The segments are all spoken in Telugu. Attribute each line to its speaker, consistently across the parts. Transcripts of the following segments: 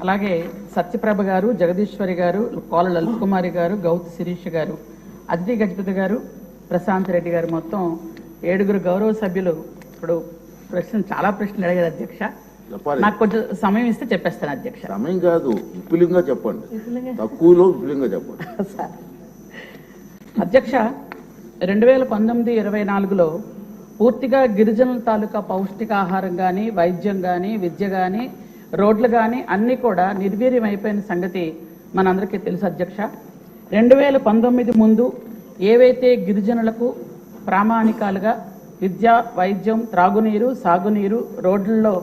Speaker 1: అలాగే సత్యప్రభ గారు, జగదీశ్వరి గారు, కోల లలిత్ కుమారి గారు, గౌతు శిరీష్ గారు, అదితి గజపతి గారు, ప్రశాంత్ రెడ్డి గారు, మొత్తం 7 గౌరవ సభ్యులు. ఇప్పుడు చాలా ప్రశ్నలు అడిగారు అధ్యక్ష. నాకు కొంచెం సమయం ఇస్తే చెప్పేస్తాను అధ్యక్ష.
Speaker 2: సమయం కాదు, విపులంగా చెప్పండి, తక్కువలో విపులంగా చెప్పండి.
Speaker 1: అధ్యక్ష, 2019-24లో పూర్తిగా గిరిజనుల తాలూకా పౌష్టికాహారం కానీ, వైద్యం కానీ, విద్య కానీ, రోడ్లు కానీ అన్నీ కూడా నిర్వీర్యం అయిపోయిన సంగతి మనందరికీ తెలుసు అధ్యక్ష. 2019 ముందు ఏవైతే గిరిజనులకు ప్రామాణికాలుగా విద్య, వైద్యం, త్రాగునీరు, సాగునీరు, రోడ్లలో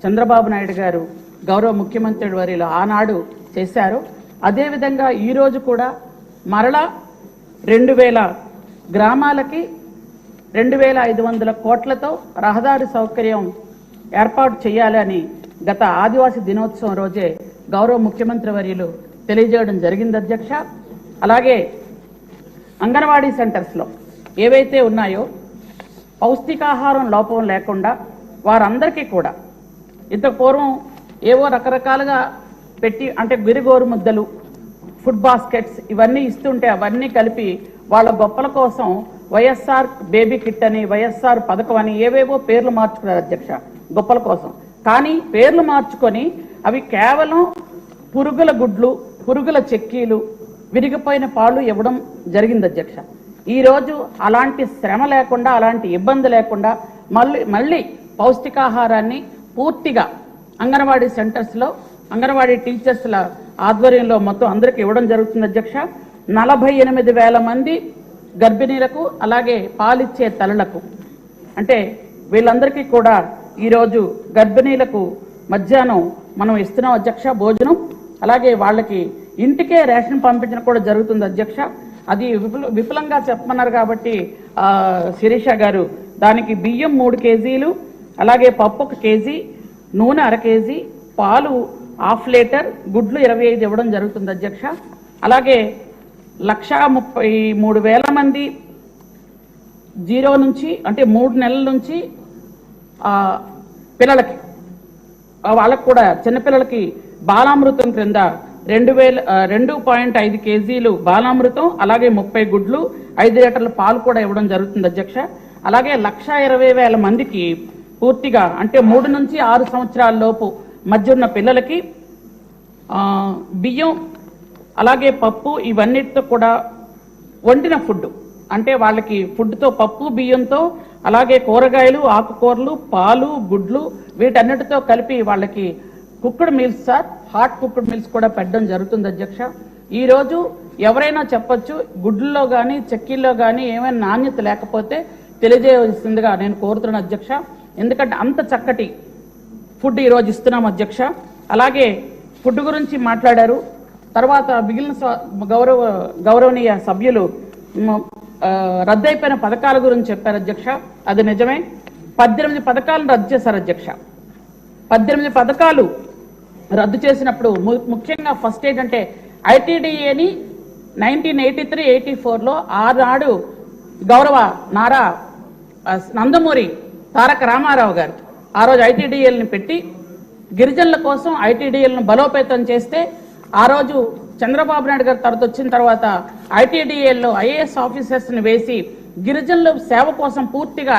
Speaker 1: చంద్రబాబు నాయుడు గారు గౌరవ ముఖ్యమంత్రి వర్యులు ఆనాడు చేశారో, అదేవిధంగా ఈరోజు కూడా మరలా 2000 గ్రామాలకి 2500 కోట్లతో రహదారి సౌకర్యం ఏర్పాటు చేయాలని గత ఆదివాసీ దినోత్సవం రోజే గౌరవ ముఖ్యమంత్రి వర్యులు తెలియజేయడం జరిగింది అధ్యక్ష. అలాగే అంగన్వాడీ సెంటర్స్లో ఏవైతే ఉన్నాయో పౌష్టికాహారం లోపం లేకుండా వారందరికీ కూడా ఇంతకు పూర్వం ఏవో రకరకాలుగా పెట్టి, అంటే గిరిగోరు ముద్దలు, ఫుడ్ బాస్కెట్స్ ఇవన్నీ ఇస్తుంటే అవన్నీ కలిపి వాళ్ళ గొప్పల కోసం వైఎస్ఆర్ బేబీ కిట్ అని, వైఎస్ఆర్ పథకం అని ఏవేవో పేర్లు మార్చుకున్నారు అధ్యక్ష గొప్పల కోసం. కానీ పేర్లు మార్చుకొని అవి కేవలం పురుగుల గుడ్లు, పురుగుల చెక్కీలు, విరిగిపోయిన పాలు ఇవ్వడం జరిగింది అధ్యక్ష. ఈరోజు అలాంటి శ్రమ లేకుండా, అలాంటి ఇబ్బంది లేకుండా మళ్ళీ పౌష్టికాహారాన్ని పూర్తిగా అంగన్వాడీ సెంటర్స్లో అంగన్వాడీ టీచర్స్ల ఆధ్వర్యంలో మొత్తం అందరికీ ఇవ్వడం జరుగుతుంది అధ్యక్ష. 48,000 మంది గర్భిణీలకు, అలాగే పాలిచ్చే తల్లులకు, అంటే వీళ్ళందరికీ కూడా ఈరోజు గర్భిణీలకు మధ్యాహ్నం మనం ఇస్తున్నాం అధ్యక్ష భోజనం. అలాగే వాళ్ళకి ఇంటికే రేషన్ పంపించడం కూడా జరుగుతుంది అధ్యక్ష. అది విపులంగా చెప్పమన్నారు కాబట్టి శిరీష గారు, దానికి బియ్యం 3 కేజీలు, అలాగే పప్పు 1 కేజీ, నూనె 1/2 కేజీ, పాలు 1/2 లీటర్, గుడ్లు 25 ఇవ్వడం జరుగుతుంది అధ్యక్ష. అలాగే 1,33,000 మంది 0 నుంచి, అంటే 3 నెలల నుంచి పిల్లలకి, వాళ్ళకు కూడా చిన్నపిల్లలకి బాలామృతం క్రింద 2.5 కేజీలు బాలామృతం, అలాగే 30 గుడ్లు, 5 లీటర్ల పాలు కూడా ఇవ్వడం జరుగుతుంది అధ్యక్ష. అలాగే 1,20,000 మందికి పూర్తిగా, అంటే 3 నుంచి 6 సంవత్సరాల లోపు మధ్య ఉన్న పిల్లలకి బియ్యం, అలాగే పప్పు, ఇవన్నిటితో కూడా వండిన ఫుడ్, అంటే వాళ్ళకి ఫుడ్తో పప్పు బియ్యంతో, అలాగే కూరగాయలు, ఆకుకూరలు, పాలు, గుడ్లు, వీటన్నిటితో కలిపి వాళ్ళకి cooked meals sir, hot cooked meals కూడా పెట్టడం జరుగుతుంది అధ్యక్ష. ఈరోజు ఎవరైనా చెప్పొచ్చు, గుడ్లలో కానీ చెక్కీల్లో కానీ ఏమైనా నాణ్యత లేకపోతే తెలియజేయవలసిందిగా నేను కోరుతున్నాను అధ్యక్ష. ఎందుకంటే అంత చక్కటి ఫుడ్ ఈరోజు ఇస్తున్నాం అధ్యక్ష. అలాగే ఫుడ్ గురించి మాట్లాడారు. తర్వాత మిగిలిన గౌరవనీయ సభ్యులు రద్దయిపోయిన పథకాల గురించి చెప్పారు అధ్యక్ష. అది నిజమే. 18 పథకాలను రద్దు చేశారు అధ్యక్ష. 18 పథకాలు రద్దు చేసినప్పుడు ముఖ్యంగా ఫస్ట్ ఏంటంటే ఐటీడీఏని 1983-84లో ఆనాడు గౌరవ నారా నందమూరి తారక రామారావు గారు ఆ రోజు ఐటీడీఎల్ని పెట్టి గిరిజనుల కోసం ఐటీడీఎల్ను బలోపేతం చేస్తే, ఆ రోజు చంద్రబాబు నాయుడు గారు తర్వాత వచ్చిన తర్వాత ఐటీడీఎల్లో ఐఏఎస్ ఆఫీసర్స్ని వేసి గిరిజనుల సేవ కోసం పూర్తిగా